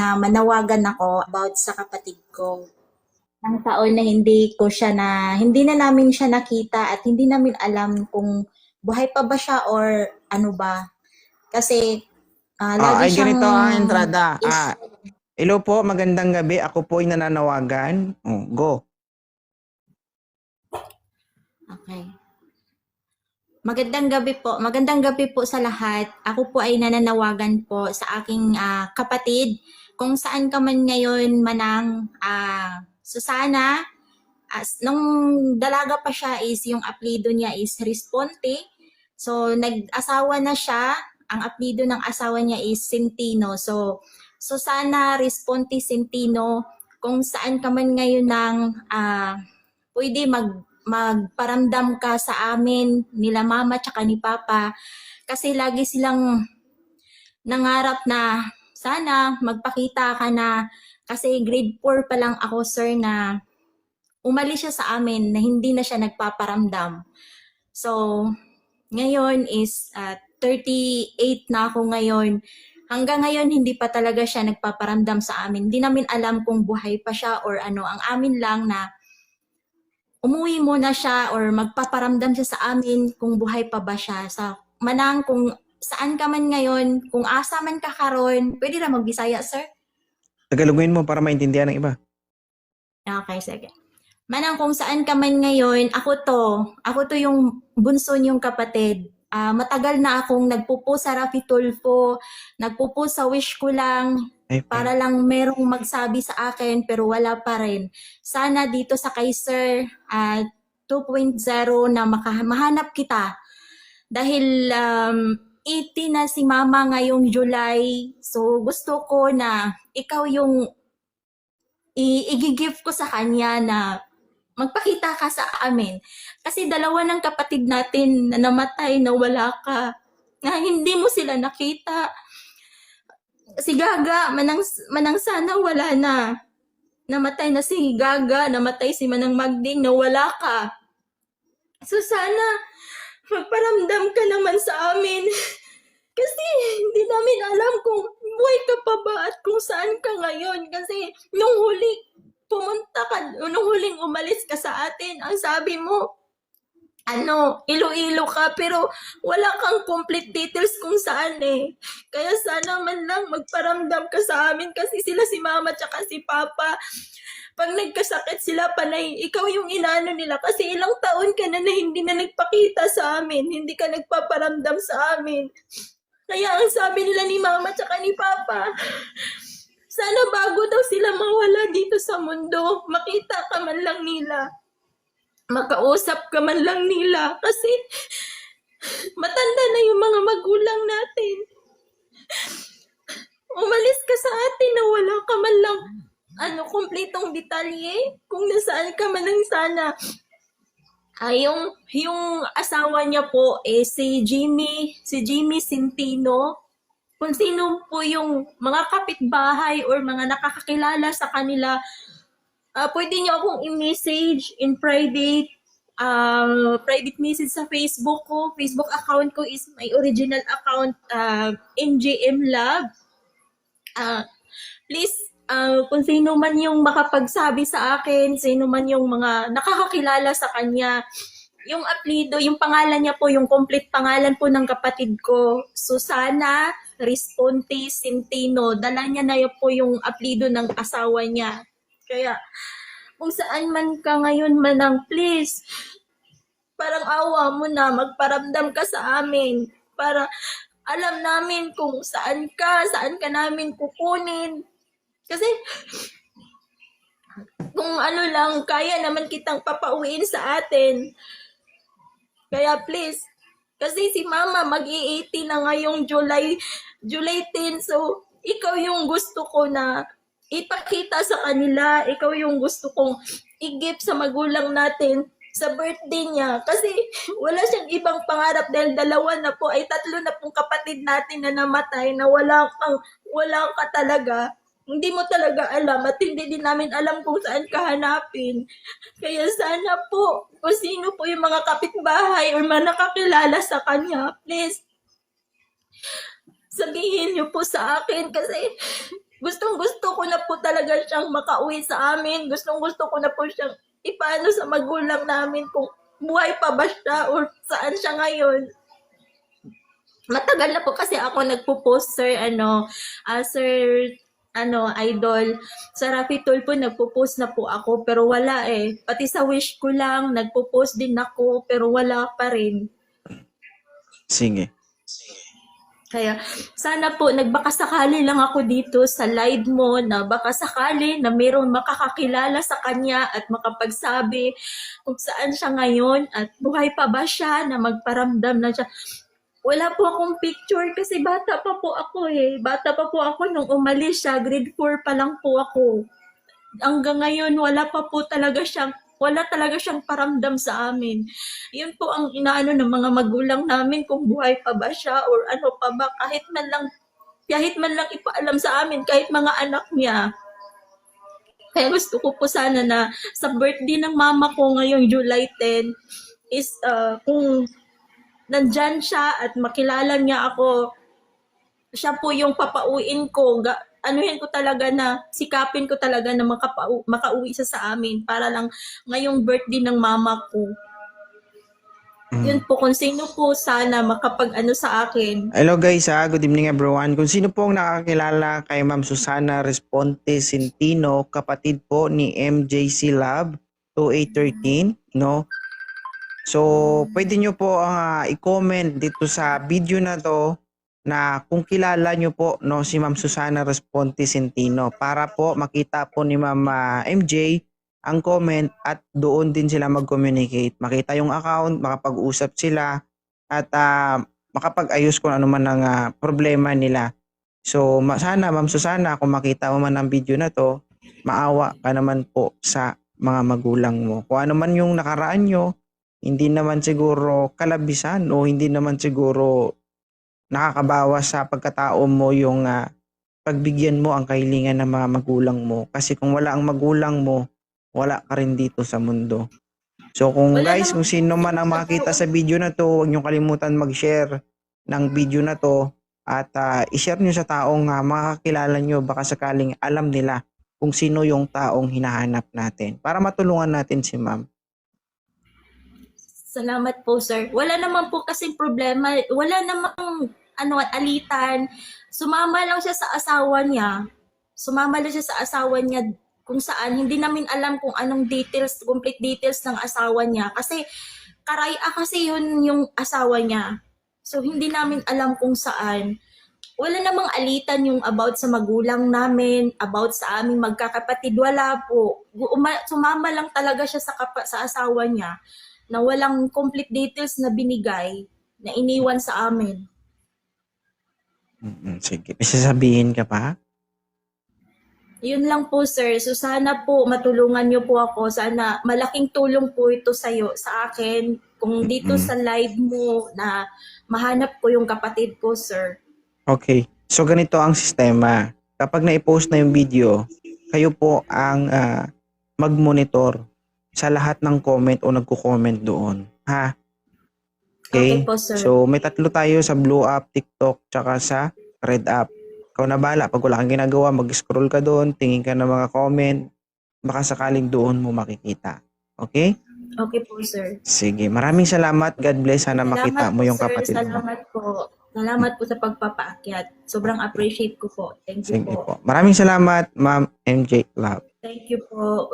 na manawagan ako about sa kapatid ko. Ng taon na hindi na namin siya nakita at hindi namin alam kung buhay pa ba siya or ano ba. Kasi lagi Ay siyang ganito entrada. Hello po, magandang gabi. Ako po ay nananawagan. Go. Okay. Magandang gabi po. Magandang gabi po sa lahat. Ako po ay nananawagan po sa aking kapatid. Kung saan ka man ngayon, Manang Susana, nung dalaga pa siya is yung apelido niya is Responte. So nag-asawa na siya. Ang apelido ng asawa niya is Centino. So Susana Responte Centino, kung saan ka man ngayon ng pwede magparamdam ka sa amin, nila mama tsaka ni papa. Kasi lagi silang nangarap na sana magpakita ka na, kasi grade 4 pa lang ako, sir, na umalis siya sa amin na hindi na siya nagpaparamdam. So, ngayon is 38 na ako ngayon. Hanggang ngayon, hindi pa talaga siya nagpaparamdam sa amin. Hindi namin alam kung buhay pa siya or ano. Ang amin lang na umuwi muna siya or magpaparamdam siya sa amin kung buhay pa ba siya. Sa Manang, kung saan ka man ngayon, kung asa man ka karon, pwede na mag-Bisaya, sir? Tagalogin mo para maintindihan ng iba. Okay, sige. Manang, kung saan ka man ngayon, ako to yung bunso niyong kapatid. Matagal na akong nagpupo sa Rafi Tulfo, nagpupo sa wish ko lang, para lang merong magsabi sa akin, pero wala pa rin. Sana dito sa Kaiser 2.0 na mahanap kita. Dahil 80 na si Mama ngayong July, so gusto ko na ikaw yung i-gift ko sa kanya na magpakita ka sa amin. Kasi dalawa ng kapatid natin na namatay na wala ka, na hindi mo sila nakita. Si Gaga, manang sana wala na. Namatay na si Gaga, namatay si Manang Magding, na wala ka. So sana magparamdam ka naman sa amin. Kasi hindi namin alam kung buhay ka pa ba at kung saan ka ngayon. Kasi nung huling umalis ka sa atin, ang sabi mo, Iloilo ka, pero wala kang complete details kung saan eh. Kaya sana man lang magparamdam ka sa amin, kasi sila si Mama tsaka si Papa, pag nagkasakit sila panay, ikaw yung inano nila, kasi ilang taon ka na hindi na nagpakita sa amin, hindi ka nagpaparamdam sa amin. Kaya ang sabi nila ni Mama tsaka ni Papa, sana bago daw sila mawala dito sa mundo, makita ka man lang nila. Makausap ka man lang nila. Kasi matanda na yung mga magulang natin. Umalis ka sa atin na wala ka man lang kumpletong detalye kung nasaan ka man lang sana. Yung asawa niya po si Jimmy Centino. Kung sino po yung mga kapitbahay or mga nakakakilala sa kanila, pwede niyo akong i-message in private message sa Facebook ko. Facebook account ko is my original account, NGM Lab. Please, kung sino man yung makapagsabi sa akin, sino man yung mga nakakakilala sa kanya, yung apelido, yung pangalan niya po, yung complete pangalan po ng kapatid ko, Susana Responte Centino. Dala niya na po yung apelido ng asawa niya. Kaya, kung saan man ka ngayon, Manang, please, parang awa mo na, magparamdam ka sa amin para alam namin kung saan ka namin kukunin. Kasi, kung ano lang, kaya naman kitang papauwiin sa atin. Kaya please, kasi si Mama mag-i-80 na ngayong July 10, so ikaw yung gusto ko na ipakita sa kanila, ikaw yung gusto kong i-gift sa magulang natin sa birthday niya. Kasi wala siyang ibang pangarap dahil dalawa na po, ay 3 na pong kapatid natin na namatay na wala ka talaga. Hindi mo talaga alam at hindi din namin alam kung saan ka hanapin. Kaya sana po, kung sino po yung mga kapitbahay or mga nakakilala sa kanya, please, sabihin niyo po sa akin kasi Gustong-gusto ko na po talaga siyang makauwi sa amin. Gustong-gusto ko na po siyang ipaano sa magulang namin kung buhay pa ba siya or saan siya ngayon. Matagal na po kasi ako nagpo-post, sir, sir, idol. Sa Rafi Tool po, nagpo-post na po ako, pero wala eh. Pati sa Wish ko lang, nagpo-post din ako, pero wala pa rin. Sige. Kaya sana po nagbaka sakali lang ako dito sa live mo na baka sakali na mayroong makakakilala sa kanya at makapagsabi kung saan siya ngayon at buhay pa ba siya na magparamdam na siya. Wala po akong picture kasi bata pa po ako eh. Bata pa po ako nung umalis siya. Grade 4 pa lang po ako. Hanggang ngayon, wala talaga siyang paramdam sa amin. Yun po ang inaano ng mga magulang namin kung buhay pa ba siya or ano pa ba. Kahit man lang ipaalam sa amin, kahit mga anak niya. Kaya gusto ko po sana na sa birthday ng mama ko ngayong July 10 is kung nandyan siya at makilala niya ako, siya po yung papauwiin ko. Anuhin ko talaga na, sikapin ko talaga na makauwi siya sa amin para lang ngayong birthday ng mama ko. Yun po, kung sino po sana makapag-ano sa akin. Hello guys, good evening everyone. Kung sino po ang nakakilala kay Ma'am Susana Responte Centino, kapatid po ni MJC Lab 2813, no? So, pwede nyo po i-comment dito sa video na to na kung kilala nyo po no si Ma'am Susana Responte Centino para po makita po ni Ma'am MJ ang comment at doon din sila mag-communicate. Makita yung account, makapag-usap sila at makapag-ayos kung ano man ang problema nila. So, sana Ma'am Susana, kung makita mo man ang video na to, maawa ka naman po sa mga magulang mo. Kung ano man yung nakaraan nyo, hindi naman siguro kalabisan o hindi naman siguro nakakabawas sa pagkatao mo yung pagbigyan mo ang kahilingan ng mga magulang mo. Kasi kung wala ang magulang mo, wala ka rin dito sa mundo. So kung guys, kung sino man ang makita sa video na to, huwag nyo kalimutan mag-share ng video na to at i-share nyo sa taong makakilala nyo, baka sakaling alam nila kung sino yung taong hinahanap natin para matulungan natin si ma'am. Salamat po, sir. Wala naman po kasing problema. Wala namang alitan. Sumama lang siya sa asawa niya. Kung saan. Hindi namin alam kung anong details, complete details ng asawa niya. Kasi karaya kasi yun yung asawa niya. So, hindi namin alam kung saan. Wala namang alitan yung about sa magulang namin, about sa aming magkakapatid. Wala po. Sumama lang talaga siya sa asawa niya na walang complete details na binigay, na iniwan sa amin. Sige. May sasabihin ka pa? Yun lang po, sir. So sana po matulungan niyo po ako. Sana malaking tulong po ito sa akin. Kung dito sa live mo na mahanap ko yung kapatid ko, sir. Okay. So ganito ang sistema. Kapag na-post na yung video, kayo po ang mag-monitor sa lahat ng comment o nagko-comment doon. Ha? Okay? Okay po, sir. So, may 3 tayo sa Blue App, TikTok, tsaka sa Red App. Ikaw na bahala. Pag wala kang ginagawa, mag-scroll ka doon, tingin ka ng mga comment, baka sakaling doon mo makikita. Okay? Okay po, sir. Sige. Maraming salamat. God bless. Sana makita mo yung sir. kapatid mo. Salamat po. Salamat po sa pagpapaakyat. Sobrang appreciate ko po. Thank you Sige po. po. Maraming salamat, Ma'am MJ Love. Thank you po.